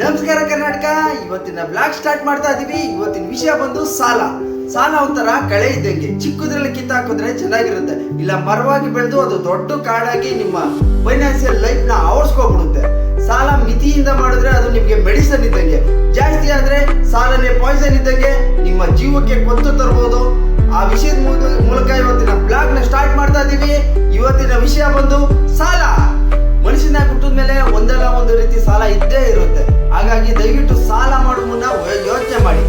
ನಮಸ್ಕಾರ ಕರ್ನಾಟಕ. ಇವತ್ತಿನ blog start ಮಾಡ್ತಾ ಇದೀವಿ. ಇವತ್ತಿನ ವಿಷಯ ಬಂದು ಸಾಲ. ಸಾಲ ಒಂಥರ ಕಳೆ ಇದ್ದಂಗೆ, ಚಿಕ್ಕದ್ರಲ್ಲಿ ಕಿತ್ತಾಕಿದ್ರೆ ಚೆನ್ನಾಗಿರುತ್ತೆ, ಇಲ್ಲ ಮರವಾಗಿ ಬೆಳೆದು ಅದು ದೊಡ್ಡ ಕಾಡಾಗಿ ನಿಮ್ಮ ಫೈನಾನ್ಸಿಯಲ್ ಲೈಫ್ ನ ಆವರಿಸ್ಕೊಬಿಡುತ್ತೆ. ಸಾಲ ಮಿತಿಯಿಂದ ಮಾಡಿದ್ರೆ ಅದು ನಿಮ್ಗೆ ಮೆಡಿಸನ್ ಇದ್ದಂಗೆ, ಜಾಸ್ತಿ ಆದ್ರೆ ಸಾಲನೇ ಪಾಯ್ಸನ್ ಇದ್ದಂಗೆ, ನಿಮ್ಮ ಜೀವಕ್ಕೆ ಕೊತ್ತು ತರಬಹುದು. ಆ ವಿಷಯದ ಮೂಲಕ ಇವತ್ತಿನ ಬ್ಲಾಗ್ ನ ಸ್ಟಾರ್ಟ್ ಮಾಡ್ತಾ ಇದೀವಿ. ಇವತ್ತಿನ ವಿಷಯ ಬಂದು ಸಾಲ. ಮನುಷ್ಯನಾಗಿ ಹುಟ್ಟಿದ ಮೇಲೆ ಒಂದಲ್ಲ ಒಂದು ರೀತಿ ಸಾಲ ಇದ್ದೇ ಇರುತ್ತೆ. ಹಾಗಾಗಿ ದಯವಿಟ್ಟು ಸಾಲ ಮಾಡೋ ಮುನ್ನ ಯೋಚನೆ ಮಾಡಿ.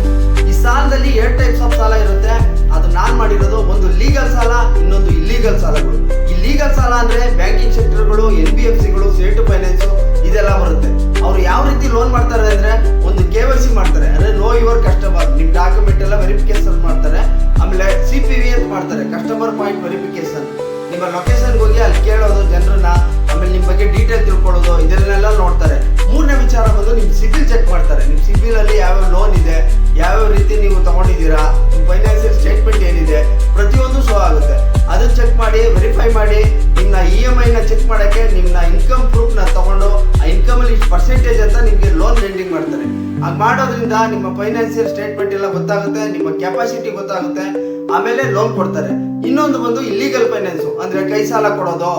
ಈ ಸಾಲದಲ್ಲಿ 2 ಟೈಪ್ಸ್ ಆಫ್ ಸಾಲ ಇರುತ್ತೆ. ಅದು ನಾನು ಮಾಡಿರೋದು ಒಂದು ಲೀಗಲ್ ಸಾಲ, ಇನ್ನೊಂದು ಇಲ್ಲೀಗಲ್ ಸಾಲಗಳು. ಈ ಲೀಗಲ್ ಸಾಲ ಅಂದ್ರೆ ಬ್ಯಾಂಕಿಂಗ್ ಸೆಕ್ಟರ್ಗಳು, NBFCಗಳು, ಸ್ಟೇಟ್ ಫೈನಾನ್ಸ್ ಇದೆಲ್ಲ ಬರುತ್ತೆ. ಅವ್ರು ಯಾವ ರೀತಿ ಲೋನ್ ಮಾಡ್ತಾರೆ ಅಂದ್ರೆ, ಒಂದು KYC ಮಾಡ್ತಾರೆ, ಅಂದ್ರೆ ನೋ ಯುವರ್ ಕಸ್ಟಮರ್, ನಿಮ್ ಡಾಕ್ಯುಮೆಂಟ್ ಎಲ್ಲ ವೆರಿಫಿಕೇಶನ್ ಮಾಡ್ತಾರೆ. ಆಮೇಲೆ CPV ಅಂತ ಮಾಡ್ತಾರೆ, ಕಸ್ಟಮರ್ ಪಾಯಿಂಟ್ ವೆರಿಫಿಕೇಶನ್. ನಿಮ್ಮ ಲೊಕೇಶನ್ಗೆ ಹೋಗಿ ಅಲ್ಲಿ ಕೇಳೋದು ಜನರನ್ನ, ಆಮೇಲೆ ನಿಮ್ಮ ಬಗ್ಗೆ ಡೀಟೇಲ್ ತಿಳ್ಕೊಳ್ಳೋದು, ಇದನ್ನೆಲ್ಲ ನೋಡ್ತಾರೆ. 3ನೇ ವಿಚಾರ ಬಂದು ನಿಮ್ ಸಿಬಿಲ್ ಚೆಕ್ ಮಾಡ್ತಾರೆ. ನಿಮ್ ಸಿಬಿಲ್ ಅಲ್ಲಿ ಯಾವ್ಯಾವ ಲೋನ್ ಇದೆ, ಯಾವ್ಯಾವ ರೀತಿ ನೀವು ತಗೊಂಡಿದ್ದೀರಾ, ನಿಮ್ ಫೈನಾನ್ಸಿಯಲ್ ಸ್ಟೇಟ್ಮೆಂಟ್ ಏನಿದೆ, ಪ್ರತಿಯೊಂದು ಶೋ ಆಗುತ್ತೆ. ಅದನ್ನ ಚೆಕ್ ಮಾಡಿ ವೆರಿಫೈ ಮಾಡಿ, ನಿಮ್ಮ EMI ನ ಚೆಕ್ ಮಾಡಕ್ಕೆ ನಿಮ್ಮ ಇನ್ಕಮ್ ಪ್ರೂಫ್ ನ ತಗೊಂಡು ಆ ಇನ್ಕಮ್ ಅಲ್ಲಿ ಪರ್ಸೆಂಟೇಜ್ ಅಂತ ನಿಮ್ಗೆ ಲೋನ್ ಲೆಂಡಿಂಗ್ ಮಾಡ್ತಾರೆ. ಹಾಗೆ ಮಾಡೋದ್ರಿಂದ ನಿಮ್ಮ ಫೈನಾನ್ಸಿಯಲ್ ಸ್ಟೇಟ್ಮೆಂಟ್ ಎಲ್ಲ ಗೊತ್ತಾಗುತ್ತೆ, ನಿಮ್ಮ ಕೆಪಾಸಿಟಿ ಗೊತ್ತಾಗುತ್ತೆ, ಆಮೇಲೆ ಲೋನ್ ಕೊಡ್ತಾರೆ. ಇನ್ನೊಂದು ಬಂದು ಇಲ್ಲಿಗಲ್ ಫೈನಾನ್ಸ್, ಅಂದ್ರೆ ಕೈ ಸಾಲ ಕೊಡೋದು,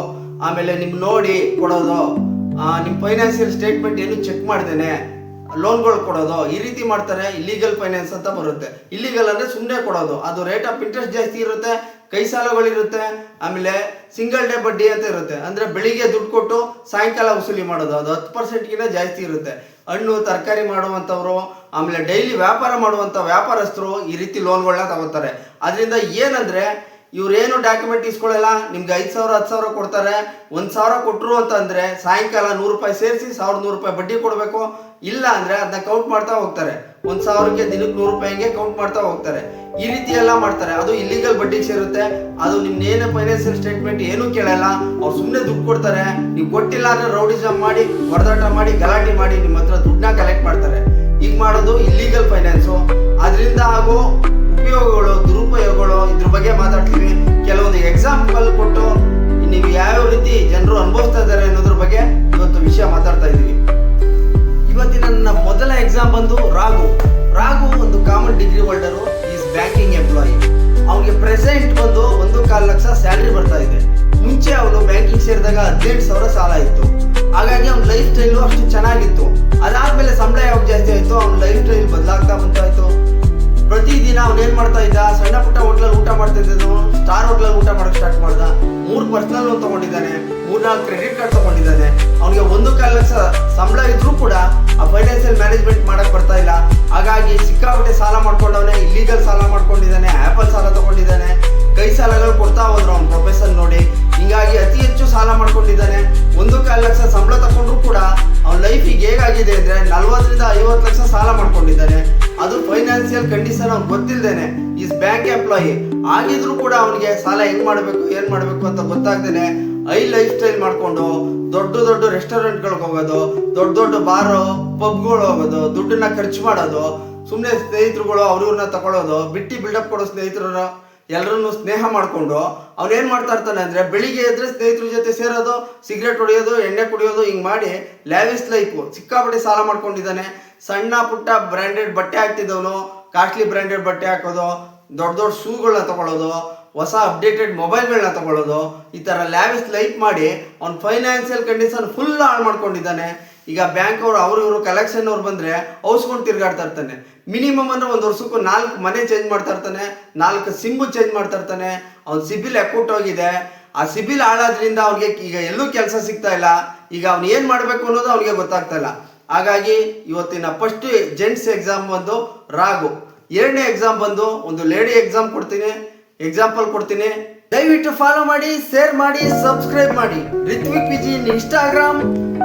ಆಮೇಲೆ ನಿಮ್ ನೋಡಿ ಕೊಡೋದು, ನಿಮ್ ಫೈನಾನ್ಸಿಯಲ್ ಸ್ಟೇಟ್ಮೆಂಟ್ ಏನು ಚೆಕ್ ಮಾಡ್ದೇನೆ ಲೋನ್ಗಳು ಕೊಡೋದು, ಈ ರೀತಿ ಮಾಡ್ತಾರೆ. ಇಲ್ಲಿಗಲ್ ಫೈನಾನ್ಸ್ ಅಂತ ಬರುತ್ತೆ. ಇಲ್ಲಿಗಲ್ ಅಂದ್ರೆ ಸುಮ್ಮನೆ ಕೊಡೋದು, ಅದು ರೇಟ್ ಆಫ್ ಇಂಟ್ರೆಸ್ಟ್ ಜಾಸ್ತಿ ಇರುತ್ತೆ, ಕೈ ಸಾಲಗಳಿರುತ್ತೆ, ಆಮೇಲೆ ಸಿಂಗಲ್ ಡೇ ಬಡ್ಡಿ ಅಂತ ಇರುತ್ತೆ. ಅಂದ್ರೆ ಬೆಳಿಗ್ಗೆ ದುಡ್ಡು ಕೊಟ್ಟು ಸಾಯಂಕಾಲ ವಸೂಲಿ ಮಾಡೋದು, ಅದು 10%ಗಿಂತ ಜಾಸ್ತಿ ಇರುತ್ತೆ. ಹಣ್ಣು ತರಕಾರಿ ಮಾಡುವಂಥವ್ರು, ಆಮೇಲೆ ಡೈಲಿ ವ್ಯಾಪಾರ ಮಾಡುವಂಥ ವ್ಯಾಪಾರಸ್ಥರು ಈ ರೀತಿ ಲೋನ್ಗಳನ್ನ ತಗೋತಾರೆ. ಅದರಿಂದ ಏನಂದ್ರೆ, ಇವ್ರೇನು ಡಾಕ್ಯುಮೆಂಟ್ ಇಸ್ಕೊಳ್ಳಲ್ಲ, ನಿಮ್ಗೆ 5,000 10,000 ಕೊಡ್ತಾರೆ. 1,000 ಕೊಟ್ಟರು ಅಂತಂದ್ರೆ ಸಾಯಂಕಾಲ 100 ರೂಪಾಯಿ ಸೇರಿಸಿ 1,100 ರೂಪಾಯಿ ಬಡ್ಡಿ ಕೊಡಬೇಕು. ಇಲ್ಲ ಅಂದ್ರೆ ಅದನ್ನ ಕೌಂಟ್ ಮಾಡ್ತಾ ಹೋಗ್ತಾರೆ. 1,000ಕ್ಕೆ ದಿನಕ್ಕೆ 100 ರೂಪಾಯಿಗೆ ಕೌಂಟ್ ಮಾಡ್ತಾ ಹೋಗ್ತಾರೆ. ಈ ರೀತಿ ಎಲ್ಲ ಮಾಡ್ತಾರೆ. ಅದು ಇಲ್ಲಿಗಲ್ ಬಡ್ಡಿಗೆ ಸೇರುತ್ತೆ. ಅದು ನಿಮ್ನೇನು ಫೈನಾನ್ಸಿಯಲ್ ಸ್ಟೇಟ್ಮೆಂಟ್ ಏನೂ ಕೇಳಲ್ಲ, ಅವ್ರು ಸುಮ್ಮನೆ ದುಡ್ಡು ಕೊಡ್ತಾರೆ. ನೀವು ಕೊಟ್ಟಿಲ್ಲ ಅಂದ್ರೆ ರೌಡಿಸಮ್ ಮಾಡಿ, ಹೊಡೆದಾಟ ಮಾಡಿ, ಗಲಾಟೆ ಮಾಡಿ ನಿಮ್ಮ ಹತ್ರ ದುಡ್ಡನ್ನ ಕಲೆಕ್ಟ್ ಮಾಡ್ತಾರೆ. ಈಗ ಮಾಡೋದು ಇಲ್ಲಿಗಲ್ ಫೈನಾನ್ಸು. ಅದರಿಂದ ಆಗೋ ಉಪಯೋಗಗಳು, ದುರುಪಯೋಗಗಳು, ಇದ್ರ ಬಗ್ಗೆ ಮಾತಾಡ್ತೀವಿ. ಕೆಲವೊಂದು ಎಕ್ಸಾಂಪಲ್ ಕೊಟ್ಟು ನೀವು ಯಾವ ರೀತಿ ಜನರು ಅನುಭವಿಸ್ತಾ ಇದ್ದಾರೆ ಅನ್ನೋದ್ರ ಬಗ್ಗೆ ಇವತ್ತು ವಿಷಯ ಮಾತಾಡ್ತಾ ಇದ್ದೀವಿ. ಇವತ್ತಿನ ನನ್ನ ಮೊದಲ ಎಕ್ಸಾಮ್ ಬಂದು ರಾಘು ಒಂದು common degree holder, is banking employee. ಅವನಿಗೆ ಪ್ರೆಸೆಂಟ್ ಬಂದು 1.25 ಲಕ್ಷ ಸ್ಯಾಲ್ರಿ ಬರ್ತಾ ಇದೆ. ಮುಂಚೆ ಅವನು ಬ್ಯಾಂಕಿಂಗ್ ಸೇರಿದಾಗ 18,000 ಸಾಲ ಇತ್ತು. ಹಾಗಾಗಿ ಅವ್ನ ಲೈಫ್ ಸ್ಟೈಲು ಅಷ್ಟು ಚೆನ್ನಾಗಿತ್ತು. ಅದಾದ್ಮೇಲೆ ಸಂಬಳ ಯಾವಾಗ ಜಾಸ್ತಿ ಆಯ್ತು, ಅವ್ನ ಲೈಫ್ ಸ್ಟೈಲ್ ಬದಲಾಗ್ತಾ ಬಂತಾಯ್ತು. ಪ್ರತಿದಿನ ಅವ್ನು ಏನ್ ಮಾಡ್ತಾ ಇದ್ದ, ಸಣ್ಣ ಪುಟ್ಟ ಹೋಟ್ಲಲ್ಲಿ ಊಟ ಮಾಡ್ತಾ ಇದ್ದನು, ಸ್ಟಾರ್ ಹೋಟ್ಲಲ್ಲಿ ಊಟ ಮಾಡಕ್ ಸ್ಟಾರ್ಟ್ ಮಾಡ್ದ. 3 ಪರ್ಸನಲ್ ಲೋನ್ ತಗೊಂಡಿದ್ದಾನೆ, 3-4 ಕ್ರೆಡಿಟ್ ಕಾರ್ಡ್ ತಗೊಂಡಿದ್ದಾನೆ. ಅವನಿಗೆ 1.25 ಲಕ್ಷ ಸಂಬಳ ಇದ್ರೂ ಕೂಡ ಆ ಫೈನಾನ್ಸಿಯಲ್ ಮ್ಯಾನೇಜ್ಮೆಂಟ್ ಮಾಡಕ್ ಬರ್ತಾ ಇಲ್ಲ. ಹಾಗಾಗಿ ಸಿಕ್ಕಾಪಟ್ಟೆ ಸಾಲ ಮಾಡ್ಕೊಂಡವನೆ, ಇಲ್ಲಿಗಲ್ ಸಾಲ ಮಾಡ್ಕೊಂಡಿದ್ದಾನೆ, ಆಪಲ್ ಸಾಲ ತಗೊಂಡಿದ್ದಾನೆ, ಕೈ ಸಾಲಗಳು ಕೊಡ್ತಾ ಹೋದ್ರು ಅವ್ನ ಪ್ರೊಫೆಷನ್ ನೋಡಿ. ಹಿಂಗಾಗಿ ಅತಿ ಹೆಚ್ಚು ಸಾಲ ಮಾಡ್ಕೊಂಡಿದ್ದಾನೆ. 1.25 ಲಕ್ಷ ಸಂಬಳ ತಗೊಂಡ್ರು ಕೂಡ ಅವ್ನ ಲೈಫ್ ಈಗ ಹೇಗಾಗಿದೆ ಅಂದ್ರೆ 40ರಿಂದ 50 ಲಕ್ಷ ಸಾಲ ಮಾಡ್ಕೊಂಡಿದ್ದಾನೆ. ಅದು ಫೈನಾನ್ಸಿಯಲ್ ಕಂಡೀಷನ್ ಅವ್ನು ಗೊತ್ತಿಲ್ದೇನೆ, ಈಸ್ ಬ್ಯಾಂಕ್ ಎಂಪ್ಲಾಯಿ ಆಗಿದ್ರು ಕೂಡ ಅವನಿಗೆ ಸಾಲ ಹೆಂಗ್ ಮಾಡ್ಬೇಕು, ಏನ್ ಮಾಡ್ಬೇಕು ಅಂತ ಗೊತ್ತಾಗ್ದೇನೆ ಹೈ ಲೈಫ್ ಸ್ಟೈಲ್ ಮಾಡ್ಕೊಂಡು ದೊಡ್ಡ ರೆಸ್ಟೋರೆಂಟ್ಗಳಿಗೆ ಹೋಗೋದು, ದೊಡ್ಡ ಬಾರು ಪಬ್ಗಳು ಹೋಗೋದು, ದುಡ್ಡನ್ನ ಖರ್ಚು ಮಾಡೋದು, ಸುಮ್ಮನೆ ಸ್ನೇಹಿತರುಗಳು ಅವ್ರನ್ನ ತಗೊಳ್ಳೋದು, ಬಿಲ್ಡಪ್ ಕೊಡೋ ಸ್ನೇಹಿತರು ಎಲ್ಲರನ್ನು ಸ್ನೇಹ ಮಾಡ್ಕೊಂಡು ಅವ್ನೇನ್ ಮಾಡ್ತಾ ಇರ್ತಾನೆ ಅಂದ್ರೆ, ಬೆಳಿಗ್ಗೆ ಎದ್ರೆ ಸ್ನೇಹಿತರ ಜೊತೆ ಸೇರೋದು, ಸಿಗರೇಟ್ ಹೊಡೆಯೋದು, ಎಣ್ಣೆ ಕುಡಿಯೋದು, ಹಿಂಗ್ ಮಾಡಿ ಲ್ಯಾವಿಸ್ ಲೈಫು. ಸಿಕ್ಕಾಪಟ್ಟೆ ಸಾಲ ಮಾಡ್ಕೊಂಡಿದ್ದಾನೆ. ಸಣ್ಣ ಪುಟ್ಟ ಬ್ರ್ಯಾಂಡೆಡ್ ಬಟ್ಟೆ ಹಾಕ್ತಿದ್ದವನು ಕಾಸ್ಟ್ಲಿ ಬ್ರ್ಯಾಂಡೆಡ್ ಬಟ್ಟೆ ಹಾಕೋದು, ದೊಡ್ಡ ಶೂಗಳನ್ನ ತಗೊಳ್ಳೋದು, ಹೊಸ ಅಪ್ಡೇಟೆಡ್ ಮೊಬೈಲ್ಗಳನ್ನ ತಗೊಳ್ಳೋದು, ಈ ತರ ಲ್ಯಾವಿಸ್ ಲೈಫ್ ಮಾಡಿ ಅವ್ನ ಫೈನಾನ್ಸಿಯಲ್ ಕಂಡೀಷನ್ ಫುಲ್ ಹಾಳು ಮಾಡ್ಕೊಂಡಿದ್ದಾನೆ. ಈಗ ಬ್ಯಾಂಕ್ ಅವರು ಇವರು ಕಲೆಕ್ಷನ್ ಅವ್ರು ಬಂದ್ರೆ ಔಸ್ಕೊಂಡು ತಿರ್ಗಾಡ್ತಾ ಇರ್ತಾನೆ. ಮಿನಿಮಮ್ ಅಂದ್ರೆ 1 ವರ್ಷಕ್ಕೂ 4 ಮನೆ ಚೇಂಜ್ ಮಾಡ್ತಾ ಇರ್ತಾನೆ, 4 ಸಿಮ್ಮು ಚೇಂಜ್ ಮಾಡ್ತಾ ಇರ್ತಾನೆ. ಅವ್ನ ಸಿಬಿಲ್ ಅಕೌಂಟ್ ಹೋಗಿದೆ. ಆ ಸಿಬಿಲ್ ಹಾಳಾದ್ರಿಂದ ಅವ್ನಿಗೆ ಈಗ ಎಲ್ಲೂ ಕೆಲಸ ಸಿಗ್ತಾ ಇಲ್ಲ. ಈಗ ಅವ್ನು ಏನ್ ಮಾಡ್ಬೇಕು ಅನ್ನೋದು ಅವ್ನಿಗೆ ಗೊತ್ತಾಗ್ತಾ ಇಲ್ಲ. ಹಾಗಾಗಿ ಇವತ್ತಿನ ಫಸ್ಟ್ ಜೆಂಟ್ಸ್ ಎಕ್ಸಾಮ್ ಬಂದು ರಾಘು. 2ನೇ ಎಕ್ಸಾಮ್ ಬಂದು ಒಂದು ಲೇಡಿ ಎಕ್ಸಾಂಪಲ್ ಕೊಡ್ತೀನಿ. ದಯವಿಟ್ಟು ಫಾಲೋ ಮಾಡಿ, ಶೇರ್ ಮಾಡಿ, ಸಬ್ಸ್ಕ್ರೈಬ್ ಮಾಡಿ. Rithvik Viji in Instagram,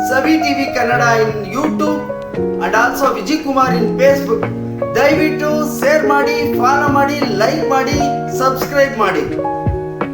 Savi TV Kannada in YouTube and also Vijay Kumar in Facebook. ದಯವಿಟ್ಟು ಶೇರ್ ಮಾಡಿ, ಫಾಲೋ ಮಾಡಿ, ಲೈಕ್ ಮಾಡಿ, ಸಬ್ಸ್ಕ್ರೈಬ್ ಮಾಡಿ.